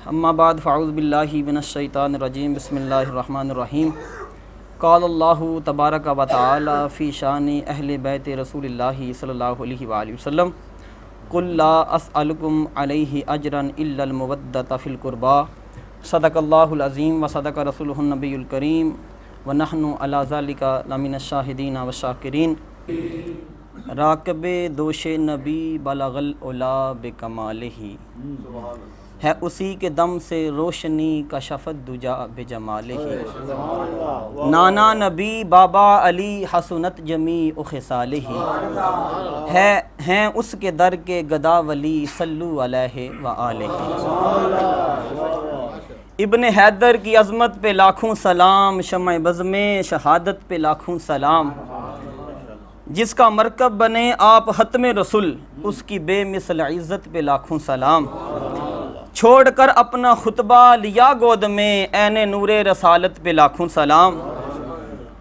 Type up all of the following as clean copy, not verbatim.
اما بعد فاعوذ باللہ من الشیطان الرجیم بسم اللہ الرحمن الرحیم قال اللہ تبارک و تعالی فی شان اہل بیت رسول اللہ صلی اللہ علیہ وآلہ وسلم قل لا اسألکم علیہ اجرا الا المودۃ فی القربى صدق اللہ العظیم و صدق رسولہ النبی الکریم ونحن علی ذلک لمن الشاہدین والشاکرین راکب دوش نبی بلغ العلا بکمالہ ہے اسی کے دم سے روشنی کشفت دجا بجمالہ نانا نبی بابا علی حسنت جمیع خصالہ ہیں اس کے در کے گدا ولی صلو علیہ وآلہ ابن حیدر کی عظمت پہ لاکھوں سلام شمع بزم شہادت پہ لاکھوں سلام جس کا مرکب بنے آپ ختم رسول اس کی بے مثل عزت پہ لاکھوں سلام چھوڑ کر اپنا خطبہ لیا گود میں عین نور رسالت پہ لاکھوں سلام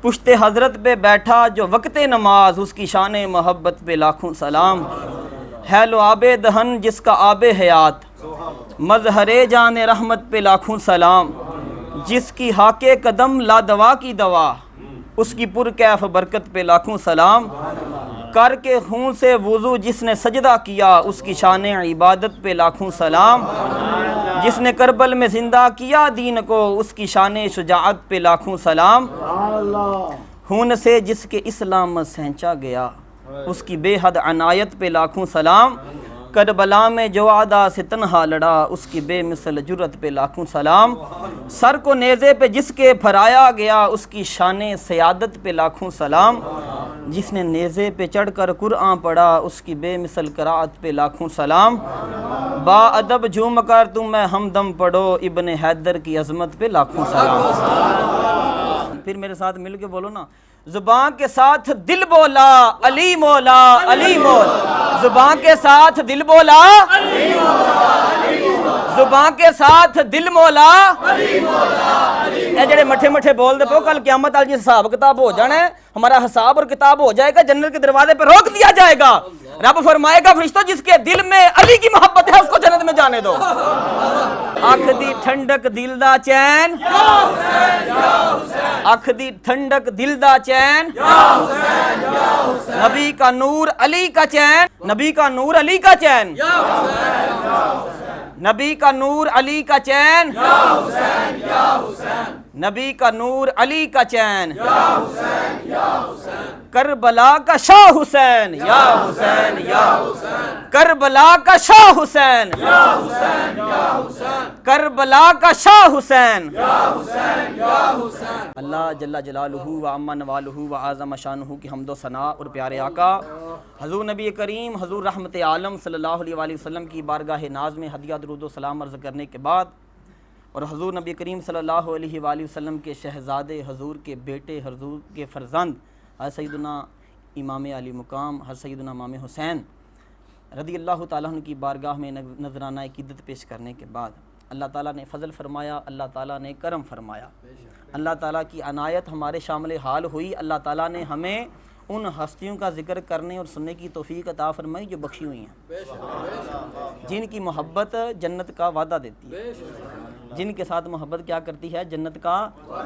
پشت حضرت پہ بیٹھا جو وقت نماز اس کی شان محبت پہ لاکھوں سلام ہے لو آب دہن جس کا آب حیات مظہر جان رحمت پہ لاکھوں سلام جس کی حاک قدم لا دوا کی دوا اس کی پر کیف برکت پہ لاکھوں سلام کر کے خون سے وضو جس نے سجدہ کیا اس کی شان عبادت پہ لاکھوں سلام جس نے کربل میں زندہ کیا دین کو اس کی شان شجاعت پہ لاکھوں سلام خون سے جس کے اسلام سینچا گیا اس کی بے حد عنایت پہ لاکھوں سلام کربلا میں جو عدا سے تنہا لڑا اس کی بے مثل جرت پہ لاکھوں سلام سر کو نیزے پہ جس کے پھرایا گیا اس کی شان سیادت پہ لاکھوں سلام جس نے نیزے پہ چڑھ کر قرآن پڑھا اس کی بے مثل قرأت پہ لاکھوں سلام با ادب جھوم کر تم میں ہمدم پڑھو ابن حیدر کی عظمت پہ لاکھوں سلام پھر میرے ساتھ مل کے بولو نا زبان کے ساتھ دل بولا علی مولا علی مولا زبان کے ساتھ دل بولا زبان کے ساتھ دل مولا اے جڑے مٹھے مٹھے بول دے پو کل قیامت والی حساب کتاب ہو جانا ہے ہمارا حساب اور کتاب ہو جائے گا جنت کے دروازے پہ روک دیا جائے گا رب فرمائے گا فرشتوں جس کے دل میں علی کی محبت ہے اس کو جنت میں جانے دو اکھ دی ٹھنڈک دل دا چین اکھ دی ٹھنڈک دل دا چین نبی کا نور علی کا چین نبی کا نور علی کا چین نبی کا نور علی کا چین نبی کا نور علی کا چین کربلا کا شاہ حسین یا حسین یا کربلا کا شاہ حسین کربلا کا شاہ حسین اللہ جل جلالہ و عم نوالہ و اعظم شانہ کی حمد و ثنا اور پیارے آقا حضور نبی کریم حضور رحمت عالم صلی اللہ علیہ وآلہ وسلم کی بارگاہ ناز میں ہدیہ درود و سلام عرض کرنے کے بعد اور حضور نبی کریم صلی اللہ علیہ وآلہ وسلم کے شہزادے حضور کے بیٹے حضور کے فرزند حضرت سیدنا امام علی مقام حضرت سیدنا امام حسین رضی اللہ تعالیٰ عنہ کی بارگاہ میں نذرانہ عقیدت پیش کرنے کے بعد اللہ تعالیٰ نے فضل فرمایا اللہ تعالیٰ نے کرم فرمایا اللہ تعالیٰ کی عنایت ہمارے شامل حال ہوئی اللہ تعالیٰ نے ہمیں ان ہستیوں کا ذکر کرنے اور سننے کی توفیق عطا فرمائی جو بخشی ہوئی ہیں جن کی محبت جنت کا وعدہ دیتی ہے جن کے ساتھ محبت کیا کرتی ہے جنت کا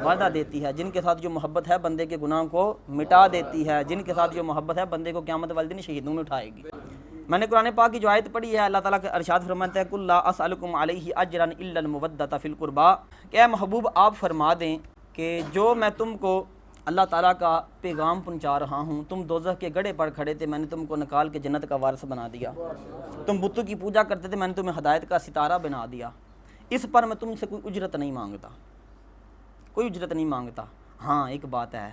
وعدہ دیتی ہے جن کے ساتھ جو محبت ہے بندے کے گناہوں کو مٹا دیتی ہے جن کے ساتھ جو محبت ہے بندے کو قیامت والے دن شہیدوں میں اٹھائے گی میں نے قرآن پاک کی جو آیت پڑھی ہے اللہ تعالیٰ کا ارشاد فرماتا ہے قل لا اسألکم علیہ اجرا الا المودۃ فی القربى کہ اے محبوب آپ فرما دیں کہ جو میں تم کو اللہ تعالیٰ کا پیغام پہنچا رہا ہوں تم دوزخ کے گڑھے پر کھڑے تھے میں نے تم کو نکال کے جنت کا وارث بنا دیا تم بتوں کی پوجا کرتے تھے میں نے تمہیں ہدایت کا ستارہ بنا دیا اس پر میں تم سے کوئی اجرت نہیں مانگتا کوئی اجرت نہیں مانگتا ہاں ایک بات ہے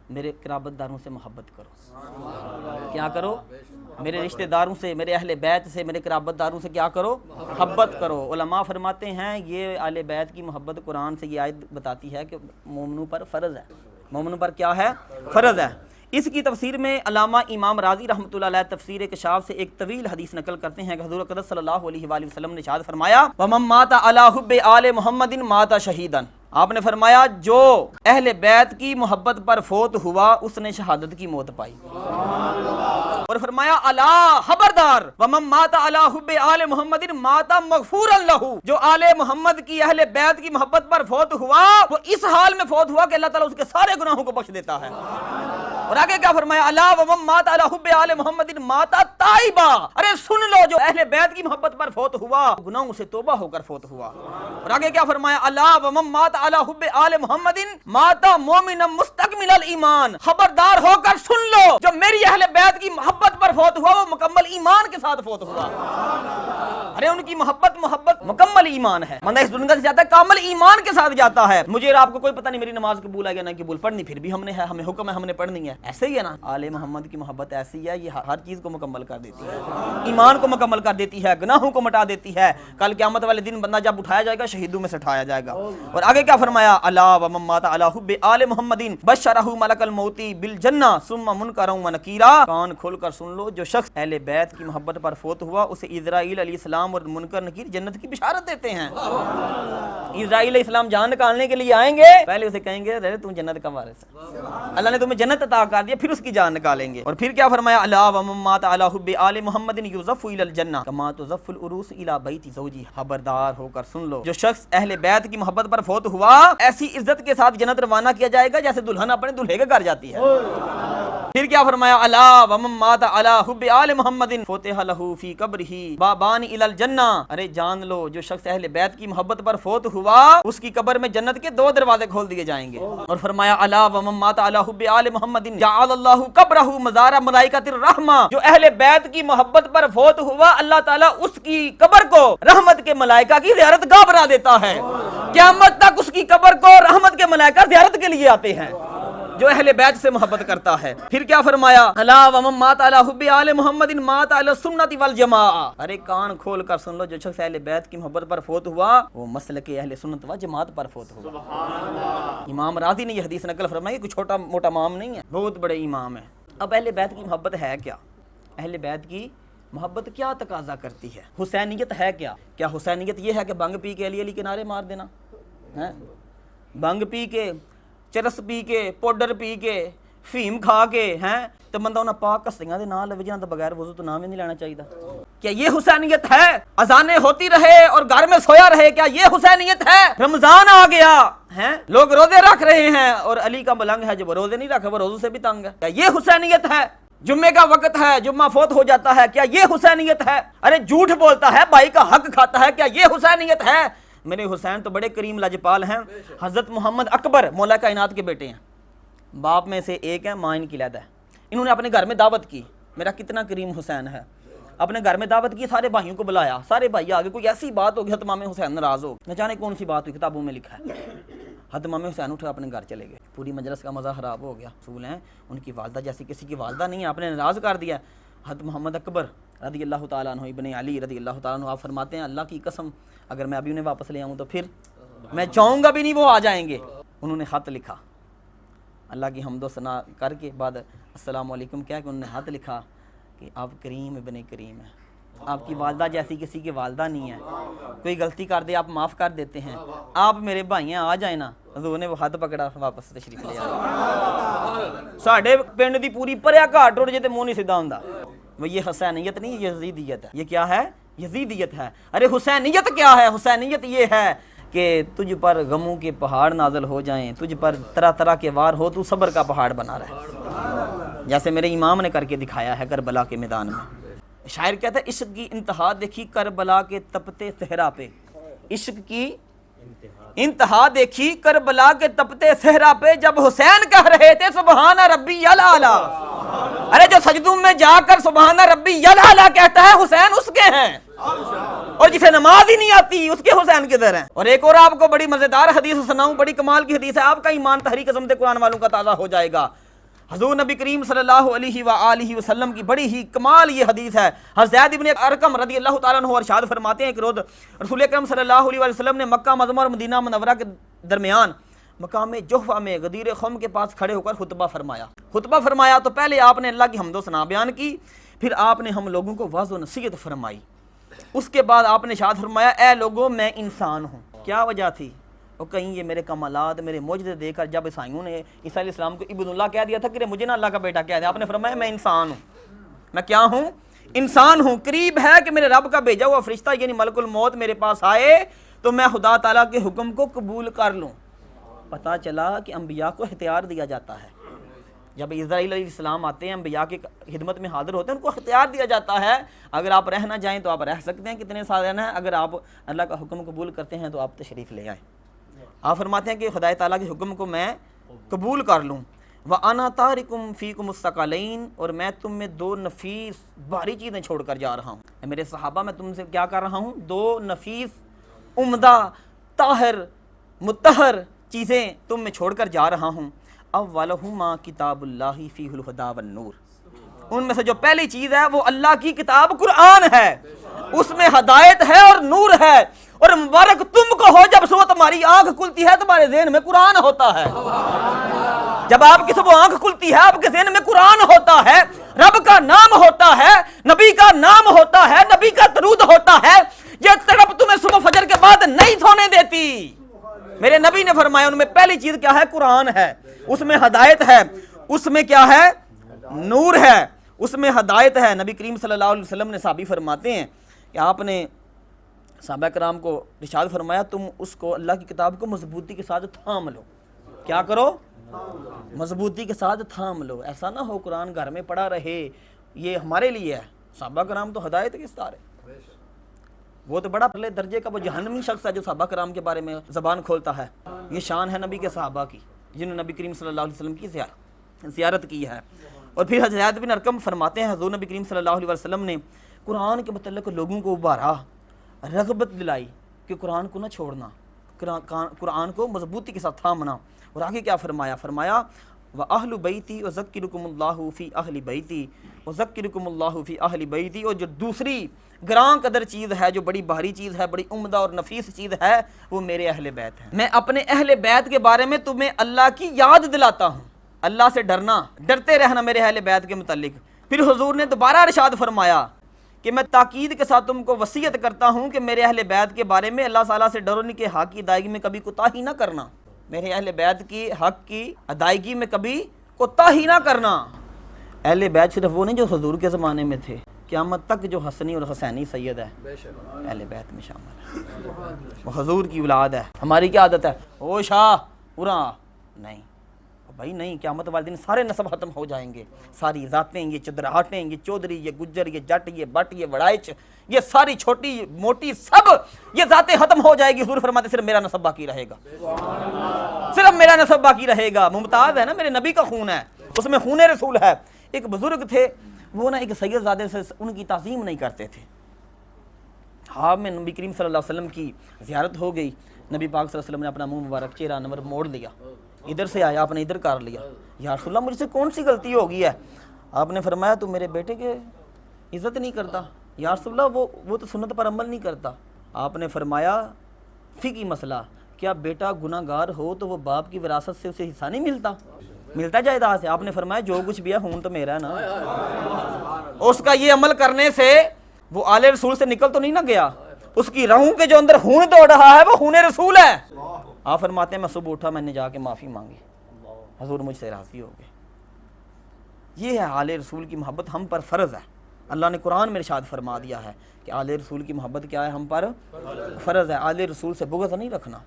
میرے قرابت داروں سے محبت کرو کیا کرو میرے رشتہ داروں سے میرے اہل بیت سے میرے قرابت داروں سے کیا کرو محبت کرو علماء فرماتے ہیں یہ اہل بیت کی محبت قرآن سے یہ آیت بتاتی ہے کہ مومنوں پر فرض ہے مومنوں پر کیا ہے فرض ہے اس کی تفسیر میں علامہ امام راضی رحمۃ اللہ علیہ تفسیر کشاف سے ایک طویل حدیث نقل کرتے ہیں کہ حضور اقدس صلی اللہ علیہ وآلہ وسلم نے ارشاد فرمایا وَمَن مَاتَ عَلَىٰ حُبِّ آلِ مُحَمَّدٍ مَاتَ شَهِيدًا آپ نے فرمایا جو اہل بیت کی محبت پر فوت ہوا اس نے شہادت کی موت پائی اور فرمایا الا خبردار ومن مات علی حب آل محمد مات مغفورا لہ، جو آل محمد کی اہل بیت کی محبت پر فوت ہوا وہ اس حال میں فوت ہوا کہ اللہ تعالیٰ اس کے سارے گناہوں کو بخش دیتا ہے۔ اور آگے کیا فرمایا الا ومن مات علی حب آل محمد مات تائبا، ارے سن لو جو اہل بیت کی محبت پر فوت ہوا گناہوں سے توبہ ہو کر فوت ہوا۔ اور آگے کیا فرمایا الا ومن مات علی حب آل محمد مات مومنا مستکمل الایمان، خبردار ہو کر سن لو جو میری اہل بیت کی محبت پر فوت ہوا وہ مکمل ایمان کے ساتھ فوت ہوا۔ ارے ان کی محبت مکمل ایمان ہے، بندہ اس دنیا سے جاتا ہے کامل ایمان کے ساتھ جاتا ہے۔ مجھے اور آپ کو کوئی پتہ نہیں میری نماز قبول ہے یا نہیں قبول، پڑھنی پھر بھی ہم نے ہے، ہمیں حکم ہے ہم نے پڑھنی ہے، ایسے ہی ہے نا۔ آل محمد کی محبت ایسی ہے، یہ ہر چیز کو مکمل کر دیتی ہے، ایمان کو مکمل کر دیتی ہے، گناہوں کو مٹا دیتی ہے۔ کل قیامت والے دن بندہ جب اٹھایا جائے گا شہیدوں میں سے اٹھایا جائے گا۔ اور آگے کیا فرمایا الا ومن مات علی حب آل محمد بشرہ ملک الموت بالجنہ ثم منکرا ونکیرا، کان کھول کر سن لو جو شخص اہل بیت کی محبت پر فوت ہوا اسے اسرائیل علیہ السلام اور منکر نکیر جنت کی بشارت دیتے ہیں۔ اسرائیل علیہ السلام جان نکالنے کے لیے آئیں گے، پہلے اسے کہیں گے رے تم جنت کا وارث ہے، اللہ نے تمہیں جنت عطا کر دیا، پھر اس کی جان نکالیں گے۔ اور پھر کیا فرمایا الا ومن مات علی حب آل محمد یزف الی الجنہ کما تزف العروس الی بیت زوجی، خبردار ہو کر سن لو جو شخص اہل بیت کی محبت پر فوت ہوا ایسی عزت کے ساتھ جنت روانہ کیا جائے گا جیسے دلہن اپنے دلہے کے گھر جاتی ہے۔ پھر کیا فرمایا الا ومن مات علی حب آل محمد فتح لہ فی قبرہ بابان الی الجنہ، ارے جان لو جو شخص اہل بیت کی محبت پر فوت ہوا اس کی قبر میں جنت کے 2 دروازے کھول دیے جائیں گے۔ اور فرمایا الا ومن مات علی حب آل محمد جعل اللہ قبرہ مزار ملائکۃ الرحمہ، جو اہل بیت کی محبت پر فوت ہوا اللہ تعالیٰ اس کی قبر کو رحمت کے ملائکہ کی زیارت گاہ بنا دیتا ہے، قیامت تک اس کی قبر کو رحمت کے ملائکہ زیارت کے لیے آتے ہیں جو اہل بیت سے محبت کرتا ہے۔ پھر کیا فرمایا الا ومن مات علی حب آل محمد مات علی السنۃ والجماعہ، ارے کان کھول کر سن لو جو شخص اہل بیت کی محبت پر فوت ہوا وہ مسلک اہل سنت و جماعت پر فوت ہوا۔ سبحان اللہ۔ امام راضی نے یہ حدیث نقل فرمائی، کوئی چھوٹا موٹا امام نہیں ہے، بہت بڑے امام ہیں۔ اب اہل بیت کی محبت ہے کیا؟ اہل بیت کی محبت کیا تقاضا کرتی ہے؟ حسینیت ہے کیا؟ کیا حسینیت یہ ہے کہ بنگ پی کے علی کے نعرے مار دینا ہے؟ بنگ پی کے، چرس پی کے، پاؤڈر پی کے، فیم کھا کے ہیں تو بندہ انہاں پاک کسیاں دے نام لے جانا تو بغیر وضو تو نام ہی نہیں لینا چاہیے۔ کیا یہ حسینیت ہے؟ اذانیں ہوتی رہے اور گھر میں سویا رہے، کیا یہ حسینیت ہے؟ رمضان آ گیا ہیں لوگ روزے رکھ رہے ہیں اور علی کا ملنگ ہے جو وہ روزے نہیں رکھے وہ روزوں سے بھی تنگ ہے، کیا یہ حسینیت ہے؟ جمعے کا وقت ہے جمعہ فوت ہو جاتا ہے، کیا یہ حسینیت ہے؟ ارے جھوٹ بولتا ہے، بھائی کا حق کھاتا ہے، کیا یہ حسینیت ہے؟ میرے حسین تو بڑے کریم لاجپال ہیں، حضرت محمد اکبر مولا کائنات کے بیٹے ہیں، باپ میں سے ایک ہے، ماں ان کی علیحدہ ہے۔ انہوں نے اپنے گھر میں دعوت کی، میرا کتنا کریم حسین ہے، اپنے گھر میں دعوت کی، سارے بھائیوں کو بلایا، سارے بھائی آگے، کوئی ایسی بات ہوگی حضرت امام حسین ناراض ہو، نہ جانے کون سی بات ہوئی، کتابوں میں لکھا ہے۔ حضرت امام حسین اٹھے اپنے گھر چلے گئے، پوری مجلس کا مزہ خراب ہو گیا، اصول ہیں ان کی والدہ جیسی کسی کی والدہ نہیں ہے، آپ نے ناراض کر دیا۔ حضرت محمد اکبر رضی اللہ تعالیٰ عنہ ابن علی رضی اللہ تعالیٰ عنہ آپ فرماتے ہیں اللہ کی قسم اگر میں ابھی انہیں واپس لے آؤں تو پھر میں چاہوں گا بھی نہیں وہ آ جائیں گے۔ انہوں نے خط لکھا، اللہ کی حمد و ثنا کر کے بعد السلام علیکم کہہ کے انہوں نے خط لکھا کہ آپ کریم ابن کریم ہیں، آپ کی والدہ جیسی کسی کی والدہ نہیں ہے، کوئی غلطی کر دے آپ معاف کر دیتے ہیں، آپ میرے بھائی ہیں آ جائیں نا۔ حضور نے وہ ہاتھ پکڑا واپس تشریف لے آیا۔ ساڈے پنڈ دی پوری پریا گھاٹ ٹوٹ جے تے منہ نہیں سیدھا ہوندا، وہ یہ حسینیت نہیں، یہ یزیدیت ہے۔ یہ کیا ہے؟ یزیدیت ہے۔ ارے حسینیت کیا ہے؟ حسینیت یہ ہے کہ تجھ پر غموں کے پہاڑ نازل ہو جائیں، تجھ پر طرح طرح کے وار ہو، تو صبر کا پہاڑ بنا رہے، جیسے میرے امام نے کر کے دکھایا ہے کربلا کے میدان میں۔ شاعر کہتا ہے عشق کی انتہا دیکھی کربلا کے تپتے صحرا پہ، عشق کی انتہا دیکھی کربلا کے تپتے صحرا پہ، جب حسین کہہ رہے تھے سبحان ربی الاعلیٰ، ارے جو سجدوں میں جا کر سبحان ربی الاعلیٰ کہتا ہے حسین اس کے ہیں، اور جسے نماز ہی نہیں آتی اس کے حسین کدھر ہیں؟ اور ایک اور آپ کو بڑی مزیدار حدیث سناؤں، بڑی کمال کی حدیث ہے، آپ کا ایمان تحریک عظمت قرآن والوں کا تازہ ہو جائے گا۔ حضور نبی کریم صلی اللہ علیہ وآلہ وسلم کی بڑی ہی کمال یہ حدیث ہے۔ حضرت زید بن ارقم رضی اللہ تعالیٰ عنہ ارشاد فرماتے ہیں کہ روز رسول اکرم صلی اللہ علیہ وسلم نے مکہ معظمہ اور مدینہ منورہ کے درمیان مقام جحفہ میں غدیر خم کے پاس کھڑے ہو کر خطبہ فرمایا تو پہلے آپ نے اللہ کی حمد و ثنا بیان کی، پھر آپ نے ہم لوگوں کو واعظ و نصیحت فرمائی، اس کے بعد آپ نے ارشاد فرمایا اے لوگوں میں انسان ہوں۔ کیا وجہ تھی؟ اور کہیں یہ میرے کمالات میرے معجزے دے کر جب عیسائیوں نے عیسیٰ علیہ السلام کو ابن اللہ کہہ دیا تھا کہ مجھے نہ اللہ کا بیٹا کہہ دیا، آپ نے فرمایا میں انسان ہوں، میں کیا ہوں؟ انسان ہوں. قریب ہے کہ میرے رب کا بھیجا ہوا فرشتہ یعنی ملک الموت میرے پاس آئے تو میں خدا تعالیٰ کے حکم کو قبول کر لوں. پتہ چلا کہ انبیاء کو اختیار دیا جاتا ہے. جب اسرائیل علیہ السلام آتے ہیں انبیاء کی خدمت میں حاضر ہوتے ہیں، ان کو اختیار دیا جاتا ہے اگر آپ رہنا چاہیں تو آپ رہ سکتے ہیں کتنے سال رہنا ہے، اگر آپ اللہ کا حکم قبول کرتے ہیں تو آپ تشریف لے آئیں. آپ فرماتے ہیں کہ خدا تعالیٰ کے حکم کو میں قبول کر لوں. وَأَنَا تَارِكُمْ فِيكُمُ الثَّقَلَيْنِ، اور میں تم میں دو نفیس بھاری چیزیں چھوڑ کر جا رہا ہوں. میرے صحابہ میں تم سے کیا کر رہا ہوں؟ دو نفیس عمدہ طاہر مطہر چیزیں تم میں چھوڑ کر جا رہا ہوں. اولہما کتاب اللہ فیہ الہدی والنور، ان میں سے جو پہلی چیز ہے وہ اللہ کی کتاب قرآن ہے، اس میں ہدایت ہے اور نور ہے. اور مبارک تم کو ہو جب صبح تمہاری آنکھ کھلتی ہے تمہارے ذہن میں قرآن ہوتا ہے. جب آپ کی صبح آنکھ کھلتی ہے آپ کے ذہن میں قرآن ہوتا ہے، رب کا نام ہوتا ہے، نبی کا نام ہوتا ہے، نبی کا درود ہوتا ہے. یہ تڑپ تمہیں صبح فجر کے بعد نہیں سونے دیتی. میرے نبی نے فرمایا ان میں پہلی چیز کیا ہے؟ قرآن ہے، اس میں ہدایت ہے، اس میں کیا ہے؟ نور ہے، اس میں ہدایت ہے. نبی کریم صلی اللہ علیہ وسلم نے صحابی فرماتے ہیں کہ آپ نے صحابہ کرام کو ارشاد فرمایا تم اس کو اللہ کی کتاب کو مضبوطی کے ساتھ تھام لو. کیا کرو؟ مضبوطی کے ساتھ تھام لو. ایسا نہ ہو قرآن گھر میں پڑا رہے، یہ ہمارے لیے ہے. صحابہ کرام تو ہدایت کے ستارے، وہ تو بڑا پہلے درجے کا وہ جہنمی شخص ہے جو صحابہ کرام کے بارے میں زبان کھولتا ہے. یہ شان ہے نبی کے صحابہ کی جنہوں نے نبی کریم صلی اللہ علیہ وسلم کی زیارت کی ہے. اور پھر حضرت زید بن ارقم فرماتے ہیں حضور نبی کریم صلی اللہ علیہ وسلم نے قرآن کے متعلق لوگوں کو ابھارا، رغبت دلائی کہ قرآن کو نہ چھوڑنا، قرآن کو مضبوطی کے ساتھ تھامنا. اور آگے کیا فرمایا؟ فرمایا وَأَهْلُ بَيْتِي وَذَكِّرُكُمُ اللَّهُ فِي أَهْلِ بَيْتِي وَذَكِّرُكُمُ اللَّهُ فِي أَهْلِ بَيْتِي. اور جو دوسری گراں قدر چیز ہے، جو بڑی بھاری چیز ہے، بڑی عمدہ اور نفیس چیز ہے، وہ میرے اہل بیت ہیں. میں اپنے اہل بیت کے بارے میں تمہیں اللہ کی یاد دلاتا ہوں. اللہ سے ڈرنا، ڈرتے رہنا میرے اہل بیت کے متعلق. پھر حضور نے دوبارہ ارشاد فرمایا کہ میں تاکید کے ساتھ تم کو وصیت کرتا ہوں کہ میرے اہل بیت کے بارے میں اللہ تعالیٰ سے ڈرو، ان کے حق کی ادائیگی میں کبھی کوتاہی نہ کرنا. میرے اہل بیت کی حق کی ادائیگی میں کبھی کوتاہی نہ کرنا. اہل بیت صرف وہ نہیں جو حضور کے زمانے میں تھے، قیامت تک جو حسنی اور حسینی سید ہے اہل بیت میں شامل ہے، وہ حضور کی اولاد ہے. ہماری کیا عادت ہے؟ او شاہ پورا نہیں بھائی، نہیں. قیامت والے دن سارے نسب ختم ہو جائیں گے، ساری ذاتیں، یہ چدراہٹیں، یہ چودھری، یہ گجر، یہ جٹ، یہ بٹ، یہ وڑائچ، یہ ساری چھوٹی موٹی سب یہ ذاتیں ختم ہو جائے گی. حضور فرماتے صرف میرا نسب باقی رہے گا، صرف میرا نسب باقی رہے گا. ممتاز ہے نا، میرے نبی کا خون ہے، اس میں خون رسول ہے. ایک بزرگ تھے وہ نا ایک سید زادے سے ان کی تعظیم نہیں کرتے تھے. ہاں میں نبی کریم صلی اللہ علیہ وسلم کی زیارت ہو گئی. نبی پاک صلی اللہ علیہ وسلم نے اپنا منہ مبارک چہرہ انور موڑ لیا، ادھر سے آیا، آپ نے ادھر کر لیا. یا رسول اللہ مجھ سے کون سی غلطی ہو گئی ہے؟ آپ نے فرمایا تو میرے بیٹے کے عزت نہیں کرتا. یا رسول اللہ وہ تو سنت پر عمل نہیں کرتا. آپ نے فرمایا فقہی مسئلہ، کیا بیٹا گناہ گار ہو تو وہ باپ کی وراثت سے اسے حصہ نہیں ملتا جائیداد سے؟ آپ نے فرمایا جو کچھ بھی ہے خون تو میرا ہے نا. اس کا یہ عمل کرنے سے وہ آل رسول سے نکل تو نہیں نہ گیا، اس کی رہوں کے جو اندر خون دوڑ رہا ہے وہ خون رسول ہے. آپ فرماتے ہیں میں صبح اٹھا، میں نے جا کے معافی مانگی، حضور مجھ سے راضی ہو گئے. یہ ہے آل رسول کی محبت ہم پر فرض ہے. اللہ نے قرآن میں ارشاد فرما دیا ہے کہ آل رسول کی محبت کیا ہے؟ ہم پر فرض ہے. آل رسول سے بغض نہیں رکھنا،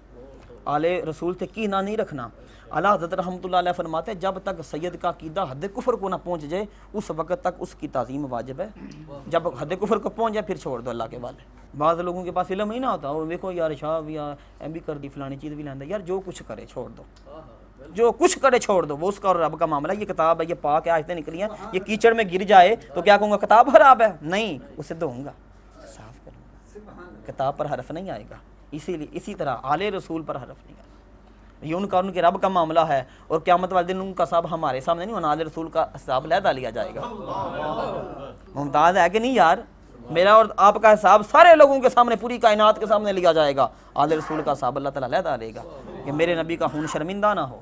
آل رسول سے کینہ نہیں رکھنا. اعلیٰ حضرت رحمۃ اللہ علیہ فرماتے ہیں جب تک سید کا عقیدہ حد کفر کو نہ پہنچ جائے اس وقت تک اس کی تعظیم واجب ہے. جب حد کفر کو پہنچ جائے پھر چھوڑ دو اللہ کے والے. بعض لوگوں کے پاس علم ہی نہ ہوتا اور دیکھو یار شاہ بھی ایم بھی کر دی، فلانی چیز بھی لیندا. یار جو کچھ کرے چھوڑ دو، جو کچھ کرے چھوڑ دو، وہ اس کا اور رب کا معاملہ. یہ کتاب ہے، یہ پاک ہے، آیتیں نکلی ہیں، یہ کیچڑ میں گر جائے تو کیا کہوں گا کتاب خراب ہے؟ نہیں، اسے دھوؤں گا، صاف کروں گا، کتاب پر حرف نہیں آئے گا. اسی طرح آل رسول پر حرف نہیں آئے گا. یہ ان کا ان کے رب کا معاملہ ہے اور قیامت والے دن ان کا حساب ہمارے سامنے نہیں ہونا، آل رسول کا حساب علیحدہ لیا جائے گا. ممتاز ہے کہ نہیں یار؟ میرا اور آپ کا حساب سارے لوگوں کے سامنے، پوری کائنات کے سامنے لیا جائے گا. آل رسول کا حساب اللہ تعالیٰ علیحدہ لے گا کہ میرے نبی کا خون شرمندہ نہ ہو.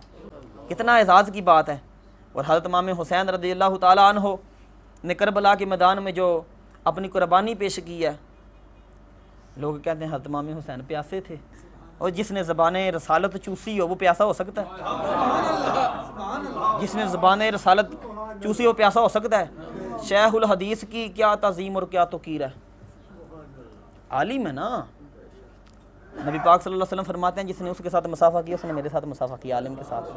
کتنا اعزاز کی بات ہے. اور حضرت امام حسین رضی اللہ تعالیٰ عنہ نے کربلا کے میدان میں جو اپنی قربانی پیش کی ہے، لوگ کہتے ہیں حضرت امام حسین پیاسے تھے، اور جس نے زبان رسالت چوسی ہو وہ پیاسا ہو سکتا ہے؟ جس نے زبان رسالت چوسی ہو پیاسا ہو سکتا ہے؟ شیخ الحدیث کی کیا تعظیم اور کیا توقیر ہے، عالم ہے نا. نبی پاک صلی اللہ علیہ وسلم فرماتے ہیں جس نے اس کے ساتھ مسافہ کیا اس نے میرے ساتھ مسافہ کیا، عالم کے ساتھ.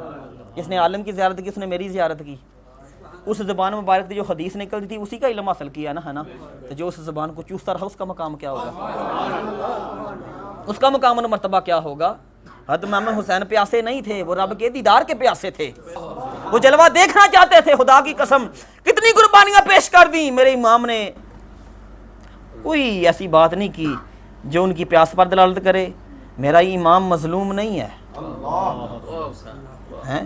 جس نے عالم کی زیارت کی اس نے میری زیارت کی. اس زبان مبارک سے جو حدیث نکلتی تھی اسی کا علم حاصل کیا نا، ہے نا. تو جو اس زبان کو چوستا رہا اس کا مقام کیا ہوگا، اس کا مقام اور مرتبہ کیا ہوگا. حضرت امام حسین پیاسے نہیں تھے، وہ رب کے دیدار کے پیاسے تھے، وہ جلوہ دیکھنا چاہتے تھے. خدا کی قسم کتنی قربانیاں پیش کر دیں، میرے امام نے کوئی ایسی بات نہیں کی جو ان کی پیاس پر دلالت کرے. میرا امام مظلوم نہیں ہے،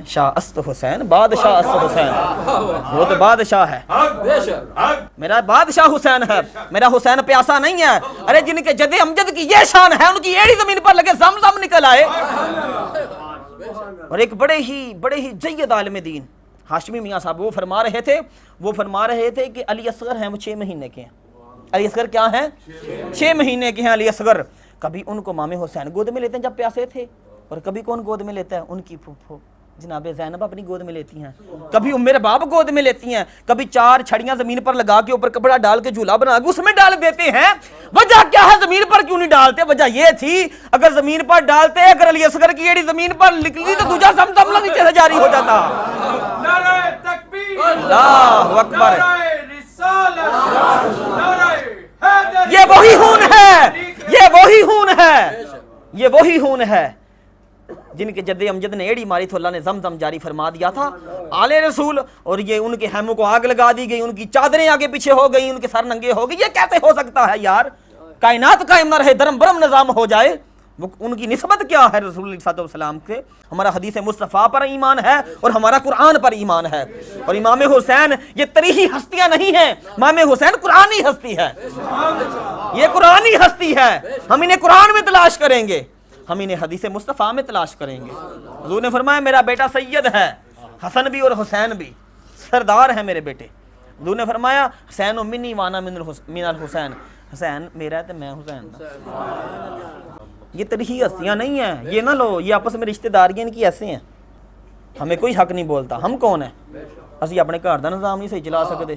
شاہ است حسین، بادشاہ است حسین، وہ تو بادشاہ ہے. میرا بادشاہ حسین ہے، میرا حسین پیاسا نہیں ہے. ارے جن کے جد امجد کی یہ شان ہے ان کی ایڑی زمین پر لگے زمزم نکل آئے. اور ایک بڑے ہی جید عالم دین ہاشمی میاں صاحب وہ فرما رہے تھے کہ علی اصغر ہیں وہ 6 مہینے کے ہیں. علی اصغر کیا ہیں؟ 6 مہینے کے ہیں علی اصغر. کبھی ان کو امام حسین گود میں لیتے ہیں جب پیاسے تھے، اور کبھی کون گود میں لیتا ہے؟ ان کی پھوپھو جناب زینب اپنی گود میں لیتی ہیں، کبھی ام رباب گود میں لیتی ہیں، کبھی 4 چھڑیاں زمین پر لگا کے اوپر کپڑا ڈال کے جھولا بنا کے اس میں ڈال دیتے ہیں. وجہ کیا ہے زمین پر کیوں نہیں ڈالتے؟ وجہ یہ تھی اگر زمین پر ڈالتے، اگر علی اصغر کی ایڑی زمین پر نکلی تو دوجا زمزم نیچے سے جاری ہو جاتا. نعرہ تکبیر، اللہ اکبر. یہ وہی خون ہے جن کے جد امجد نے ایڑی ماری تو اللہ نے زمزم جاری فرما دیا تھا. آل رسول، اور یہ ان کے خیموں کو آگ لگا دی گئی، ان کی چادریں آگے پیچھے ہو گئی، ان کے سر ننگے ہو گئے. یہ کیسے ہو سکتا ہے یار؟ کائنات قائم نہ رہے، درم برم نظام ہو جائے. ان کی نسبت کیا ہے رسول اللہ صلی اللہ علیہ وسلم سے؟ ہمارا حدیث مصطفیٰ پر ایمان ہے اور ہمارا قرآن پر ایمان ہے. اور امام حسین یہ تاریخی ہستیاں نہیں ہیں، امام حسین قرآنی ہستی ہے، یہ قرآنی ہستی ہے. ہم انہیں قرآن میں تلاش کریں گے، ہم انہیں حدیث مصطفیٰ میں تلاش کریں گے. حضور نے فرمایا میرا بیٹا سید ہے، حسن بھی اور حسین بھی سردار ہیں میرے بیٹے. حضور نے فرمایا حسین و منی وانا من الحسین، حسین میرا ہے تو میں حسین دا. یہ تاریخی ہستیاں نہیں ہیں، یہ نہ لو یہ آپس میں رشتہ داریاں ان کی ایسے ہیں. ہمیں کوئی حق نہیں بولتا. ہم کون ہیں؟ اسی اپنے گھر دا نظام نہیں صحیح چلا سکتے.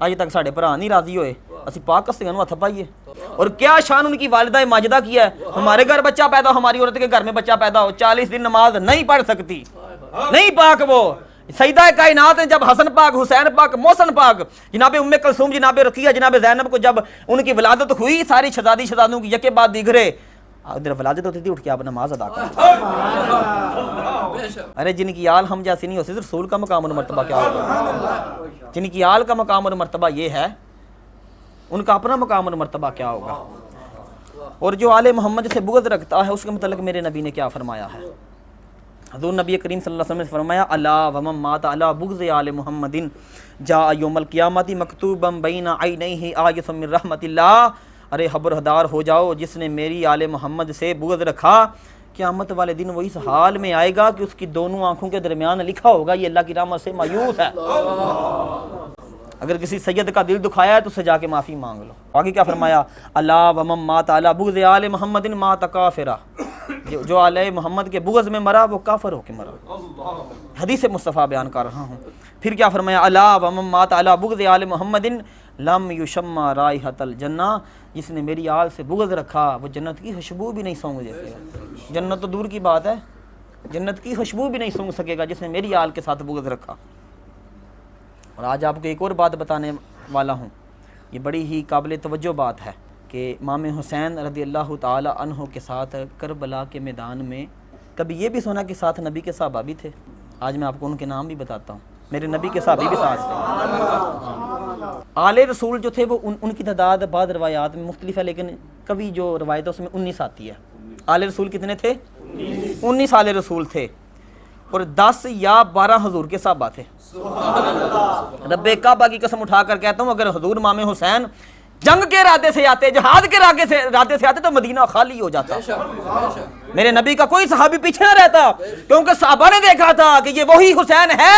اج تک ساڈے بھرا نہیں راضی ہوئے، اسی پاک ہستیاں نوں ہتھ پائیے. اور کیا شان ان کی والدہ ماجدہ کی ہے. ہمارے گھر بچہ پیدا ہو، ہماری عورت کے گھر میں بچہ پیدا ہو، 40 دن نماز نہیں پڑھ سکتی، نہیں پاک. وہ سیدہ کائنات ہیں جب حسن پاک، حسین پاک، محسن پاک، جناب ام کلثوم، جناب رقیہ، جناب زینب کو جب ان کی ولادت ہوئی، ساری شہزادوں کی یکے بعد دیگرے ادھر ولادت ہوتی تھی، اٹھ کے آپ نماز ادا کرتے. ارے جن کی آل ہم جیسی نہیں ہوتی، رسول کا مقام اور مرتبہ کیا ہوگا؟ جن کی آل کا مقام اور مرتبہ یہ ہے، ان کا اپنا مقام اور مرتبہ کیا ہوگا؟ اور جو آل محمد سے بغض رکھتا ہے اس کے متعلق میرے نبی نے کیا فرمایا ہے؟ حضور نبی کریم صلی اللہ علیہ وسلم نے فرمایا الا ومن مات علی بغض آل محمد جاء یوم القیامت مکتوبا بین عینیہ آیۃ من رحمت اللہ. ارے خبردار ہو جاؤ، جس نے میری آل محمد سے بغض رکھا قیامت والے دن وہ اس حال میں آئے گا کہ اس کی دونوں آنکھوں کے درمیان لکھا ہوگا یہ اللہ کی رحمت سے مایوس ہے. اگر کسی سید کا دل دکھایا ہے تو اس سے جا کے معافی مانگ لو. آگے کیا فرمایا؟ الا ومن مات علی بغض آل محمد مات کافرا، جو آل محمد کے بغض میں مرا وہ کافر ہو کے مرا. حدیث مصطفیٰ بیان کر رہا ہوں. پھر کیا فرمایا؟ الا ومن مات علی بغض آل محمد لم یشم رائحۃ الجنہ، جس نے میری آل سے بغض رکھا وہ جنت کی خوشبو بھی نہیں سونگ دیتے. جنت تو دور کی بات ہے، جنت کی خوشبو بھی نہیں سونگ سکے گا جس نے میری آل کے ساتھ بغض رکھا. اور آج آپ کو ایک اور بات بتانے والا ہوں، یہ بڑی ہی قابل توجہ بات ہے کہ امام حسین رضی اللہ تعالی عنہ کے ساتھ کربلا کے میدان میں کبھی یہ بھی سنا کہ ساتھ نبی کے صحابہ بھی تھے. آج میں آپ کو ان کے نام بھی بتاتا ہوں. میرے نبی کے صحابی بھی ساتھ تھے. آل رسول جو تھے وہ ان کی تعداد بعض روایات میں مختلف ہے، لیکن کبھی جو روایت ہے اس میں 19 آتی ہے. آل رسول کتنے تھے؟ 19 آل رسول تھے، اور 10 یا 12 حضور کے صحابہ تھے. رب کعبہ کی قسم اٹھا کر کہتا ہوں اگر حضور امام حسین جنگ کے ارادے سے آتے، جہاد کے ارادے سے آتے تو مدینہ خالی ہو جاتا. میرے نبی کا کوئی صحابی پیچھے نہ رہتا، کیونکہ صحابہ نے دیکھا تھا کہ یہ وہی حسین ہے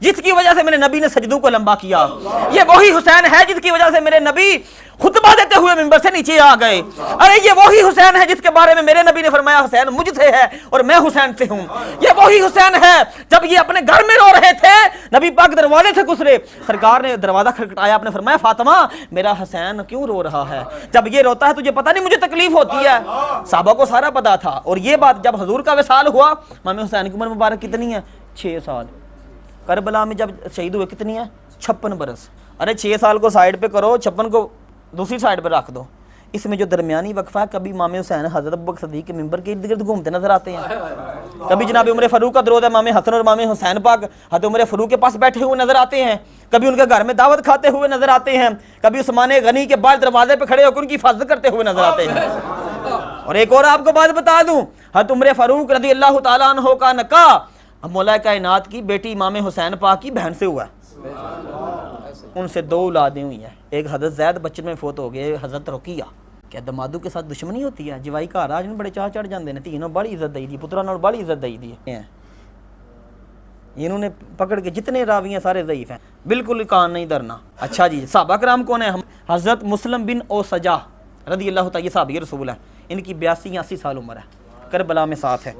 جس کی وجہ سے میرے نبی نے سجدوں کو لمبا کیا، یہ وہی حسین ہے جس کی وجہ سے میرے نبی خطبہ دیتے ہوئے منبر سے نیچے آ گئے. ارے یہ وہی حسین ہے جس کے بارے میں میرے نبی نے فرمایا حسین مجھ سے ہے اور میں حسین سے ہوں. یہ وہی حسین ہے جب یہ اپنے گھر میں رو رہے تھے نبی پاک دروازے سے گزرے, سرکار نے دروازہ کھٹکھٹایا, آپ نے فرمایا فاطمہ میرا حسین کیوں رو رہا ہے؟ جب یہ روتا ہے تجھے پتہ نہیں مجھے تکلیف ہوتی ہے. صحابہ کو سارا پتا تھا. اور یہ بات جب حضور کا وصال ہوا, امام حسین کی عمر مبارک کتنی ہے؟ 6 سال. کربلا میں جب شہید ہوئے کتنی ہے؟ 56 برس. ارے 6 سال کو سائیڈ پہ کرو, 56 کو دوسری سائیڈ پہ رکھ دو. اس میں جو درمیانی وقفہ ہے, کبھی امام حسین حضرت ابوبکر صدیق کے منبر کے ارد گرد گھومتے نظر آتے ہیں, کبھی جناب عمر فاروق کا درود ہے امام حسن اور امام حسین پاک حضرت عمر فاروق کے پاس بیٹھے ہوئے نظر آتے ہیں, کبھی ان کے گھر میں دعوت کھاتے ہوئے نظر آتے ہیں, کبھی عثمان غنی کے بعد دروازے پہ کھڑے ہو کر ان کی حفاظت کرتے ہوئے نظر آتے ہیں. اور ایک اور آپ کو بات بتا دوں, حضرت عمر فاروق رضی اللہ تعالیٰ عنہ کا نکاح مولا کائنات کی بیٹی امام حسین پاک کی بہن سے ہوا ہے. ان سے 2 اولادیں ہوئی ہیں. ایک حضرت زید بچپن میں فوت ہو گئے, حضرت رقیہ. کیا دمادو کے ساتھ دشمنی ہوتی ہے؟ جوائی گھر آج بڑے چاہ چڑھ جاندے نے, تینوں بڑی عزت دئی دی, پتروں نال بڑی عزت دئی دی. انہوں نے پکڑ کے جتنے راوی ہیں سارے ضعیف ہیں, بالکل کان نہیں درنا. اچھا جی, صحابہ کرام کون ہیں؟ حضرت مسلم بن اوسجہ رضی اللہ تعالیٰ, یہ صحابی رسول ہیں, ان کی 82-81 سال عمر ہے, کربلا میں ساتھ ہے.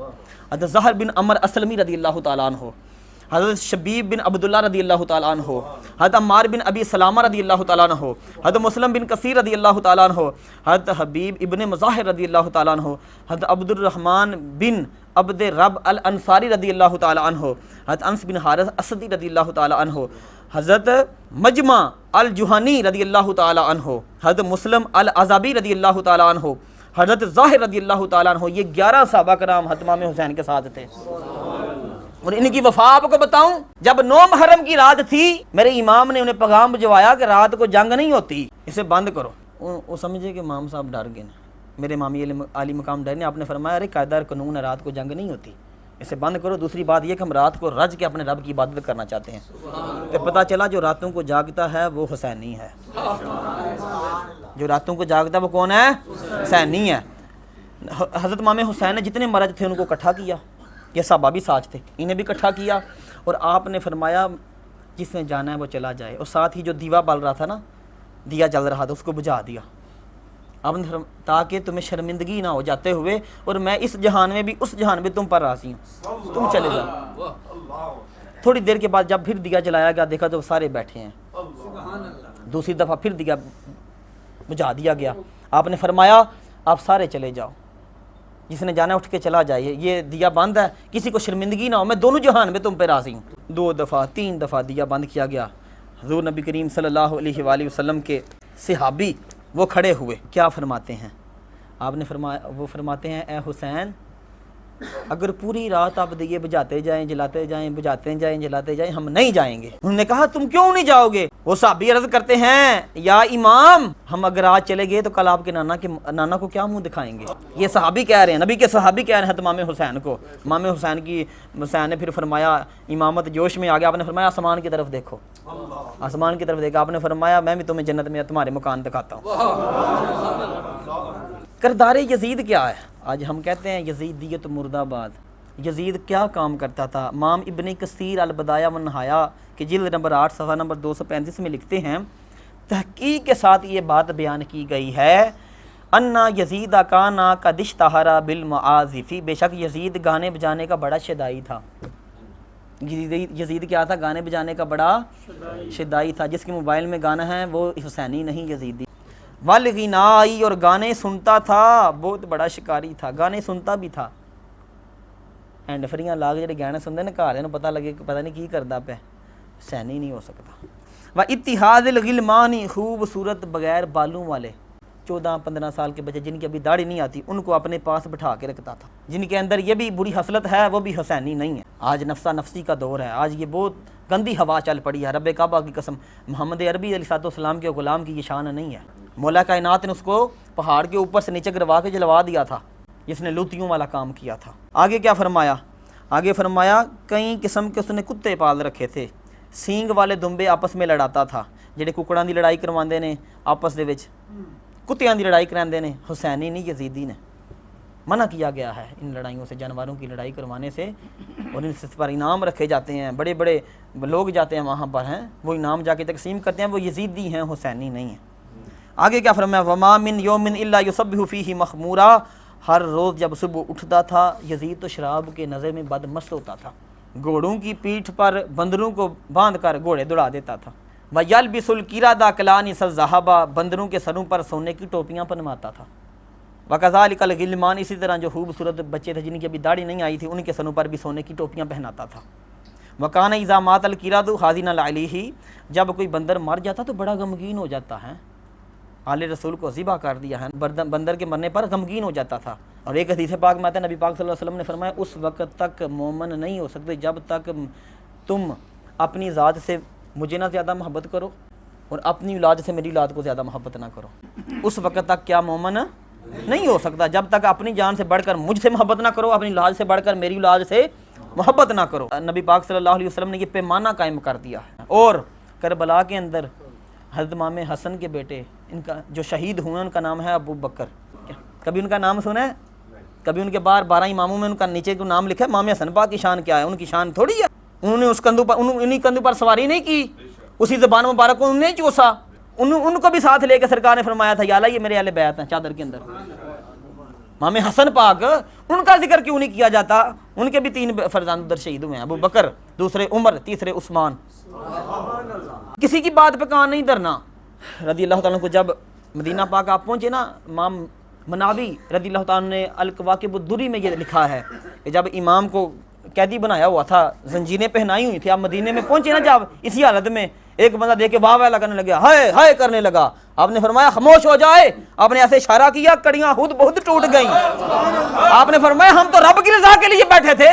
حضرت زہر بن عمر اسلمی رضی اللہ تعالیٰ عنہ, حضرت شبیب بن عبداللہ رضی اللہ تعالیٰ عنہ, حضرت عمار بن ابی سلامہ رضی اللہ تعالیٰ عنہ, حضرت مسلم بن کثیر رضی اللہ تعالیٰ عنہ, حضرت حبیب ابن مظاہر رضی اللہ تعالیٰ عنہ, حضرت عبد الرحمن بن عبد رب الانصاری رضی اللہ تعالیٰ عنہ, حضرت انس بن حارث اسدی رضی اللہ تعالیٰ عنہ, حضرت مجمع الجہانی رضی اللہ تعالیٰ عنہ, حضرت مسلم العزابی رضی اللہ تعالیٰ عنہ, حضرت ظاہر رضی اللہ تعالیٰ عنہ. یہ 11 صحابہ کرام حضرت امام حسین کے ساتھ تھے. اور ان کی وفا آپ کو بتاؤں, جب 9 محرم کی رات تھی, میرے امام نے انہیں پیغام بھجوایا کہ رات کو جنگ نہیں ہوتی, اسے بند کرو. وہ سمجھے کہ امام صاحب ڈر گئے, میرے امامی عالی مقام ڈر نے. آپ نے فرمایا ارے قاعدہ قانون ہے, رات کو جنگ نہیں ہوتی, اسے بند کرو. دوسری بات یہ کہ ہم رات کو رج کے اپنے رب کی عبادت کرنا چاہتے ہیں. تو پتہ چلا جو راتوں کو جاگتا ہے وہ حسینی ہے. جو راتوں کو جاگتا ہے وہ کون ہے؟ حسینی ہے. حضرت امام حسین نے جتنے مرد تھے ان کو اکٹھا کیا, یہ صحابہ بھی ساتھ تھے, انہیں بھی اکٹھا کیا, اور آپ نے فرمایا جس نے جانا ہے وہ چلا جائے. اور ساتھ ہی جو دیوا بل رہا تھا نا, دیا جل رہا تھا, اس کو بجھا دیا آپ نے, تاکہ تمہیں شرمندگی نہ ہو جاتے ہوئے, اور میں اس جہان میں بھی اس جہان میں تم پر راضی ہوں, تم چلے جاؤ. تھوڑی دیر کے بعد جب پھر دیا جلایا گیا, دیکھا تو سارے بیٹھے ہیں. دوسری دفعہ پھر دیا بجھا دیا گیا. آپ نے فرمایا آپ سارے چلے جاؤ, جس نے جانا اٹھ کے چلا جائے, یہ دیا بند ہے, کسی کو شرمندگی نہ ہو, میں دونوں جہان میں تم پہ راضی ہوں. 2 دفعہ 3 دفعہ دیا بند کیا گیا. حضور نبی کریم صلی اللہ علیہ وآلہ وسلم کے صحابی وہ کھڑے ہوئے, کیا فرماتے ہیں آپ نے فرمایا, وہ فرماتے ہیں اے حسین اگر پوری رات آپ دیے بجاتے جائیں جلاتے جائیں بجاتے جائیں جلاتے جائیں ہم نہیں جائیں گے. انہوں نے کہا تم کیوں نہیں جاؤ گے؟ وہ صحابی عرض کرتے ہیں یا امام ہم اگر آج چلے گئے تو کل آپ کے نانا کو کیا منہ دکھائیں گے؟ یہ صحابی کہہ رہے ہیں, نبی کے صحابی کہہ رہے ہیں امام حسین کو. امام حسین نے پھر فرمایا, امامت جوش میں آ گیا, آپ نے فرمایا آسمان کی طرف دیکھو, آسمان کی طرف دیکھا. آپ نے فرمایا میں بھی تمہیں جنت میں تمہارے مکان دکھاتا ہوں. کردار یزید کیا ہے؟ آج ہم کہتے ہیں یزیدیت مرد آباد. یزید کیا کام کرتا تھا؟ امام ابن کثیر البدایہ والنہایہ کہ جلد نمبر 8 صفحہ نمبر 235 میں لکھتے ہیں, تحقیق کے ساتھ یہ بات بیان کی گئی ہے انا یزید کانا قد اشتہر بالمعازف, بے شک یزید گانے بجانے کا بڑا شدائی تھا. یزید کیا تھا؟ گانے بجانے کا بڑا شدائی تھا. جس کے موبائل میں گانا ہے وہ حسینی نہیں یزیدی. والغنائی, اور گانے سنتا تھا, بہت بڑا شکاری تھا, گانے سنتا بھی تھا. ہینڈ فریاں لا کے جڑے گانے سنتے ہیں نا گھر, پتہ لگے کہ پتہ نہیں کی کردا پہ, حسینی نہیں ہو سکتا. و اتحاد الغلمانی, خوبصورت بغیر بالوں والے 14-15 سال کے بچے جن کی ابھی داڑھی نہیں آتی ان کو اپنے پاس بٹھا کے رکھتا تھا, جن کے اندر یہ بھی بری خصلت ہے وہ بھی حسینی نہیں ہے. آج نفسا نفسی کا دور ہے, آج یہ بہت گندی ہوا چل پڑی ہے. رب کعبہ کی قسم محمد عربی علیہ السلام کے غلام کی یہ شان نہیں ہے. مولا کائنات نے اس کو پہاڑ کے اوپر سے نیچے گروا کے جلوا دیا تھا, جس نے لوتیوں والا کام کیا تھا. آگے کیا فرمایا؟ آگے فرمایا کئی قسم کے اس نے کتے پال رکھے تھے, سینگ والے دمبے آپس میں لڑاتا تھا, جڑے ککڑاں دی لڑائی کرواندے نے آپس دے وچ, کتیاں دی لڑائی کراندے نے. حسینی نہیں یزیدی نے. منع کیا گیا ہے ان لڑائیوں سے, جانوروں کی لڑائی کروانے سے, اور ان سے پر انعام رکھے جاتے ہیں. بڑے بڑے لوگ جاتے ہیں وہاں پر ہیں, وہ انعام جا کے تقسیم کرتے ہیں, وہ یزیدی ہیں, حسینی نہیں ہیں. آگے کیا فرمایا، وما من یوم الا یصبح فیہ مخمورا، ہر روز جب صبح اٹھتا تھا یزید تو شراب کے نظر میں بدمست ہوتا تھا، گھوڑوں کی پیٹھ پر بندروں کو باندھ کر گھوڑے دوڑا دیتا تھا، وَيَلْبِسُ الْقِرَادَ كَلَانِسَ الذَّهَبَ، بندروں کے سروں پر سونے کی ٹوپیاں پہنواتا تھا، وَكَذَلِكَ الْغِلْمَانُ، اسی طرح جو خوبصورت بچے تھے جن کی ابھی داڑھی نہیں آئی تھی ان کے سروں پر بھی سونے کی ٹوپیاں پہناتا تھا، وَكَانَ إِذَا مَاتَ الْقِرَادُ حَزِنَ عَلَيْهِ، جب کوئی بندر مر جاتا تو بڑا غمگین ہو جاتا ہے، آل رسول کو ذبح کر دیا ہے، بندر کے مرنے پر غمگین ہو جاتا تھا۔ اور ایک حدیث پاک میں آتا ہے نبی پاک صلی اللہ علیہ وسلم نے فرمایا اس وقت تک مومن نہیں ہو سکتے جب تک تم اپنی ذات سے مجھے نہ زیادہ محبت کرو اور اپنی اولاد سے میری اولاد کو زیادہ محبت نہ کرو، اس وقت تک کیا مومن نہیں ہو سکتا جب تک اپنی جان سے بڑھ کر مجھ سے محبت نہ کرو، اپنی اولاد سے بڑھ کر میری اولاد سے محبت نہ کرو۔ نبی پاک صلی اللہ علیہ وسلم نے یہ پیمانہ قائم کر دیا ہے۔ اور کربلا کے اندر حضرت امام حسن کے بیٹے ان کا جو شہید ہوئے ان کا نام ہے ابو بکر، کبھی ان کا نام سنا ہے؟ کبھی ان کے 12 اماموں میں ان کا نیچے کو نام لکھا ہے؟ امام حسن پاک کی شان کیا ہے؟ ان کی شان تھوڑی ہے، انہوں نے اس کندھوں پر انہی کندھوں پر سواری نہیں کی، اسی زبان مبارک کو انہوں نے چوسا، ان کو بھی ساتھ لے کے سرکار نے فرمایا تھا یا اللہ یہ میرے اہل بیت ہیں چادر کے اندر۔ امام حسن پاک ان کا ذکر کیوں نہیں کیا جاتا؟ ان کے بھی 3 فرزند ادھر شہید ہوئے ہیں، ابو بکر، دوسرے عمر، تیسرے عثمان۔ کسی کی بات پہ کان نہیں دھرنا۔ رضی اللہ تعالیٰ کو جب مدینہ پاک آپ پہنچے نا، امام مناوی رضی اللہ تعالیٰ نے الکواکب الدری میں یہ لکھا ہے کہ جب امام کو قیدی بنایا ہوا تھا، زنجیریں پہنائی ہوئی تھی، آپ مدینے میں پہنچے نا جب اسی حالت میں، ایک بندہ دیکھ کے واہ واہ لگانے لگا، ہائے ہائے کرنے لگا، آپ نے فرمایا خاموش ہو جائے، آپ نے ایسے اشارہ کیا کڑیاں خود ٹوٹ گئیں، آپ نے فرمایا ہم تو رب کی رضا کے لیے بیٹھے تھے۔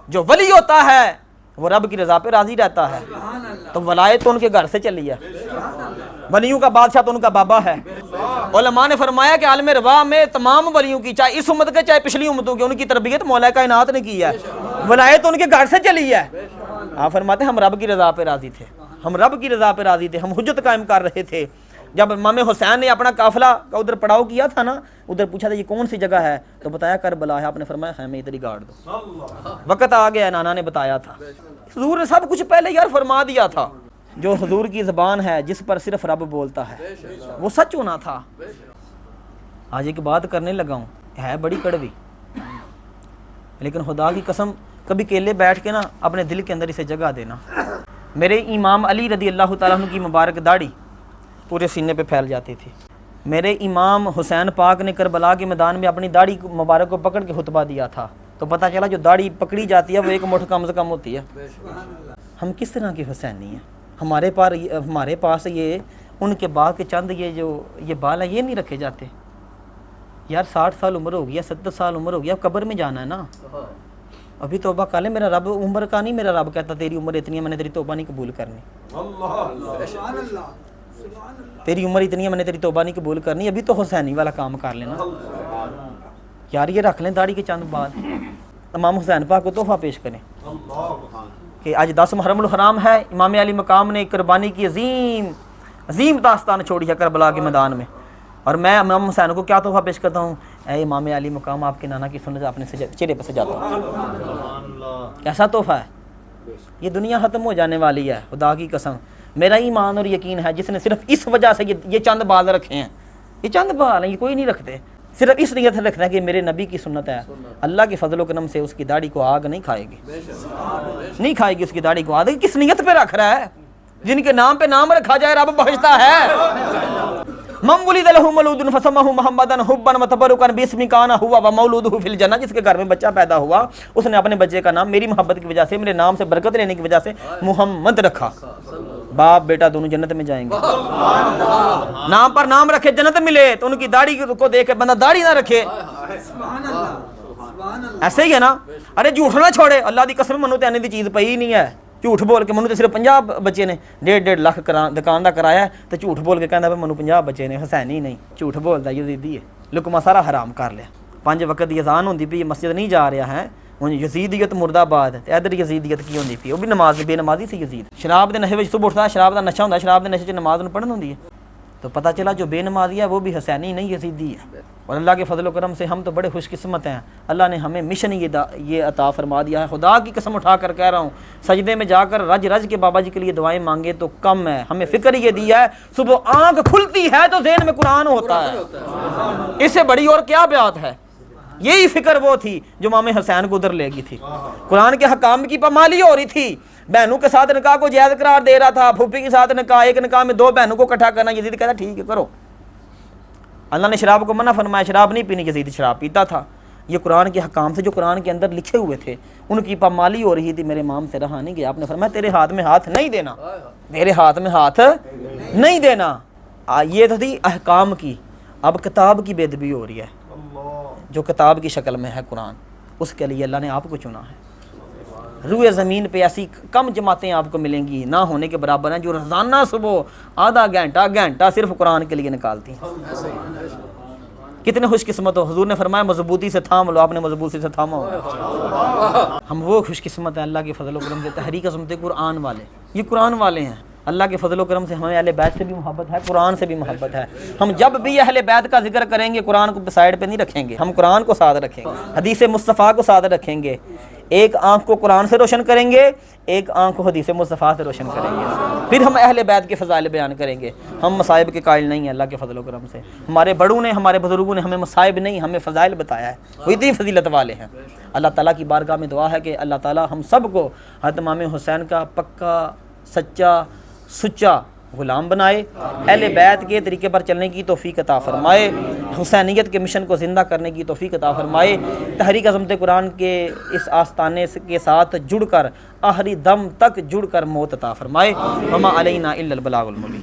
جو ولی ہوتا ہے وہ رب کی رضا پہ راضی رہتا ہے، تو ولایت تو ان کے گھر سے چلی ہے، ولیوں کا بادشاہ تو ان کا بابا ہے۔ علماء نے فرمایا کہ عالم روا میں تمام ولیوں کی، چاہے اس امت کے چاہے پچھلی امتوں کی، ان کی تربیت مولا کائنات نے کی ہے، ولایت ان کے گھر سے چلی ہے۔ آپ فرماتے ہیں ہم رب کی رضا پہ راضی تھے، ہم رب کی رضا پہ راضی تھے، ہم حجت قائم کر رہے تھے۔ جب امام حسین نے اپنا قافلہ کا ادھر پڑاؤ کیا تھا نا، ادھر پوچھا تھا یہ کون سی جگہ ہے، تو بتایا کربلا ہے، آپ نے فرمایا خیمے ادھر ہی گاڑ دو، وقت آ گیا، نانا نے بتایا تھا، حضور نے سب کچھ پہلے یار فرما دیا تھا۔ جو حضور کی زبان ہے جس پر صرف رب بولتا ہے وہ سچ ہونا تھا۔ آج ایک بات کرنے لگا ہوں، ہے بڑی کڑوی، لیکن خدا کی قسم کبھی کیلے بیٹھ کے نا اپنے دل کے اندر اسے جگہ دینا۔ میرے امام علی رضی اللہ تعالیٰ عنہ کی مبارک داڑھی پورے سینے پہ پھیل جاتی تھی۔ میرے امام حسین پاک نے کربلا کے میدان میں اپنی داڑھی مبارک کو پکڑ کے خطبہ دیا تھا، تو پتہ چلا جو داڑھی پکڑی جاتی ہے وہ 1 مٹھ کم سے کم ہوتی ہے۔ ہم کس طرح کی حسینی ہیں؟ ہمارے پاس یہ ان کے بعد کے چند یہ بال ہیں یہ نہیں رکھے جاتے۔ یار 60 سال عمر ہو گیا، 70 سال عمر ہو گیا، اب قبر میں جانا ہے نا، ابھی توبہ کر لے۔ میرا رب عمر کا نہیں، میرا رب کہتا تیری عمر اتنی ہے میں نے تیری توبہ نہیں قبول کرنی، تیری عمر اتنی ہے میں نے تیری توبہ نہیں قبول کرنی، ابھی تو حسینی والا کام کر لینا۔ یار یہ رکھ لیں داڑھی کے چند بال، امام حسین پاک کو تحفہ پیش کریں کہ آج 10 محرم الحرام ہے، امام علی مقام نے قربانی کی عظیم داستان چھوڑی ہے کربلا کے میدان میں، اور میں امام حسین کو کیا تحفہ پیش کرتا ہوں، اے امام علی مقام آپ کے نانا کی سنت اپنے چہرے پہ سجاتا ہوں۔ کیسا تحفہ ہے؟ یہ دنیا ختم ہو جانے والی ہے، خدا کی قسم میرا ایمان اور یقین ہے جس نے صرف اس وجہ سے یہ چند بال رکھے ہیں، یہ چند بال ہیں، یہ کوئی نہیں رکھتے، صرف اس نیت سے رکھنا ہے کہ میرے نبی کی سنت ہے، اللہ کے فضل و کرم سے اس کی داڑھی کو آگ نہیں کھائے گی، نہیں کھائے گی اس کی داڑھی کو آگ۔ کس نیت پہ رکھ رہا ہے؟ جن کے نام پہ نام رکھا جائے رب بخشتا ہے۔ من ولد له مولود فسمه محمدا حبا وتبركا باسم كان هو ومولوده في الجنہ، جس کے گھر میں بچہ پیدا ہوا اس نے اپنے بچے کا نام میری محبت کی وجہ سے، میرے نام سے برکت لینے کی وجہ سے محمد رکھا۔ باپ بیٹا دونوں جنت میں جائیں گے، نام پر نام رکھے جنت ملے، تو ان کی داڑھی کو دیکھ کے بندہ داڑھی نہ رکھے، ایسے ہی ہے نا۔ ارے جھوٹ نہ چھوڑے، اللہ دی قسم منو تے آنے دی چیز پئی ہی نہیں ہے، جھوٹ بول کے منو تے صرف 50 بچے نے، 1.5 لاکھ دکان دا کرایا ہے، تو جھوٹ بول کے کہندا منو 50 بچے نے، حسینی نہیں، جھوٹ بولدا یزیدی ہے، لقمہ سارا حرام کر لیا۔ 5 وقت دی اذان ہوندی پئی، مسجد نہیں جا رہا ہے، ہن یزیدیت مرد آباد تے ادھر یزیدیت کی ہوندی پئی، وہ بھی نماز بے نمازی سی یزید، شراب دے نشے وچ صبح اٹھدا، شراب دا نشہ ہوندا، شراب دے نشے وچ نماز نوں پڑھن ہوندی ہے، تو پتہ چلا جو بے نمازی ہے وہ بھی حسینی نہیں یزیدی ہے۔ اور اللہ کے فضل و کرم سے ہم تو بڑے خوش قسمت ہیں، اللہ نے ہمیں مشن یہ عطا فرما دیا ہے۔ خدا کی قسم اٹھا کر کہہ رہا ہوں، سجدے میں جا کر رج رج کے بابا جی کے لیے دعائیں مانگے تو کم ہے، ہمیں فکر یہ دیا ہے صبح آنکھ کھلتی ہے تو ذہن میں قرآن ہوتا ہے، اس سے بڑی اور کیا بات ہے۔ یہی فکر وہ تھی جو امام حسین کو ادھر لے گئی تھی، قرآن کے حکام کی پامالی ہو رہی تھی، بہنوں کے ساتھ نکاح کو جائز قرار دے رہا تھا، پھوپھی کے ساتھ نکاح، ایک نکاح میں 2 بہنوں کو اکٹھا کرنا، یزید کہتا ٹھیک ہے کرو۔ اللہ نے شراب کو منع فرمایا، شراب نہیں پینی، یزید شراب پیتا تھا۔ یہ قرآن کے حکام سے جو قرآن کے اندر لکھے ہوئے تھے ان کی پامالی ہو رہی تھی، میرے امام سے رہا نہیں گیا، آپ نے فرمایا تیرے ہاتھ میں ہاتھ نہیں دینا، تیرے ہاتھ میں ہاتھ نہیں دینا۔ یہ تو تھی احکام کی، اب کتاب کی بے ادبی ہو رہی ہے، جو کتاب کی شکل میں ہے قرآن، اس کے لیے اللہ نے آپ کو چنا ہے۔ روئے زمین پہ ایسی کم جماعتیں آپ کو ملیں گی نہ ہونے کے برابر ہیں جو روزانہ صبح آدھا گھنٹہ صرف قرآن کے لیے نکالتی ہیں۔ کتنے خوش قسمت ہو، حضور نے فرمایا مضبوطی سے تھام لو، آپ نے مضبوطی سے تھاما ہو۔ ہم وہ خوش قسمت ہیں اللہ کے فضل و کرم سے، تحریک عظمت قرآن والے، یہ قرآن والے ہیں۔ اللہ کے فضل و کرم سے ہمیں اہل بیت سے بھی محبت ہے، قرآن سے بھی محبت ہے۔ ہم جب بھی اہل بیت کا ذکر کریں گے قرآن کو سائڈ پہ نہیں رکھیں گے، ہم قرآن کو ساتھ رکھیں گے، حدیث مصطفیٰ کو ساتھ رکھیں گے، ایک آنکھ کو قرآن سے روشن کریں گے، ایک آنکھ کو حدیث مصطفیٰ سے روشن کریں گے، پھر ہم اہل بیت کے فضائل بیان کریں گے۔ ہم مصائب کے قائل نہیں ہیں اللہ کے فضل و کرم سے، ہمارے بڑوں نے، ہمارے بزرگوں نے ہمیں مصائب نہیں، ہمیں فضائل بتایا ہے، وہ اتنی فضیلت والے ہیں۔ اللہ تعالیٰ کی بارگاہ میں دعا ہے کہ اللہ تعالیٰ ہم سب کو حضرت امام حسین کا پکا سچا سچا غلام بنائے، اہل بیت کے طریقے پر چلنے کی توفیق عطا فرمائے، حسینیت کے مشن کو زندہ کرنے کی توفیق عطا فرمائے، تحریک عظمت قرآن کے اس آستانے کے ساتھ جڑ کر آخری دم تک جڑ کر موت عطا فرمائے۔ وما علینا الا البلاغ المبین۔